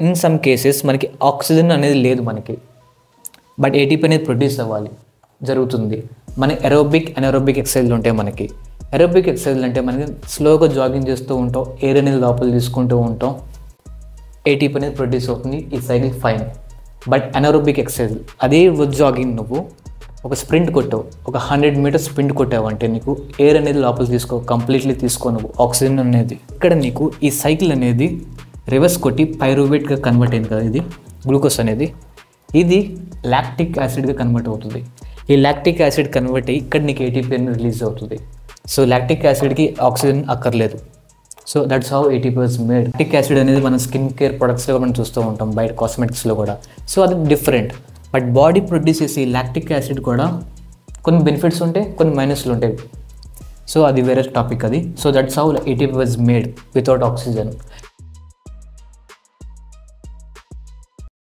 In some cases మనకి oxygen అనేది లేదు మనకి, బట్ ఏటీపీ అనేది ప్రొడ్యూస్ అవ్వాలి, జరుగుతుంది. మన ఎరోబిక్ ఎక్సర్సైజ్లు ఉంటాయి మనకి. ఎరోబిక్ ఎక్సర్సైజ్లు అంటే మనకి స్లోగా జాగింగ్ చేస్తూ ఉంటాం, ఎయిర్ అనేది లోపల తీసుకుంటూ ఉంటాం, ఏటీపీ అనేది ప్రొడ్యూస్ అవుతుంది. ఈ cycle fine. But anaerobic exercise, అదే జాగింగ్ నువ్వు ఒక స్ప్రింట్ కొట్టావు, ఒక 100 మీటర్స్ స్ప్రింట్ కొట్టావు అంటే నీకు ఎయిర్ అనేది లోపల కంప్లీట్లీ తీసుకో నువ్వు ఆక్సిజన్ అనేది. ఇక్కడ నీకు ఈ సైకిల్ అనేది రివర్స్ కొట్టి పైరువేట్గా కన్వర్ట్ అయింది కదా, ఇది గ్లూకోజ్ అనేది, ఇది లాక్టిక్ యాసిడ్గా కన్వర్ట్ అవుతుంది. ఈ లాక్టిక్ యాసిడ్ కన్వర్ట్ అయ్యి ఇక్కడ నీకు ఏటీపీ అనేది రిలీజ్ అవుతుంది. సో లాక్టిక్ యాసిడ్కి ఆక్సిజన్ అక్కర్లేదు. So that's how ATP was made. Lactic acid అనేది మన స్కిన్ కేర్ ప్రొడక్ట్స్లో మనం చూస్తూ ఉంటాం, బయట కాస్మెటిక్స్లో కూడా. సో అది డిఫరెంట్. బట్ బాడీ ప్రొడ్యూస్ చేసే లాక్టిక్ యాసిడ్ కూడా కొన్ని బెనిఫిట్స్ ఉంటాయి, కొన్ని మైనస్లు ఉంటాయి. సో అది వేరే టాపిక్ అది. So that's how ATP was made without oxygen.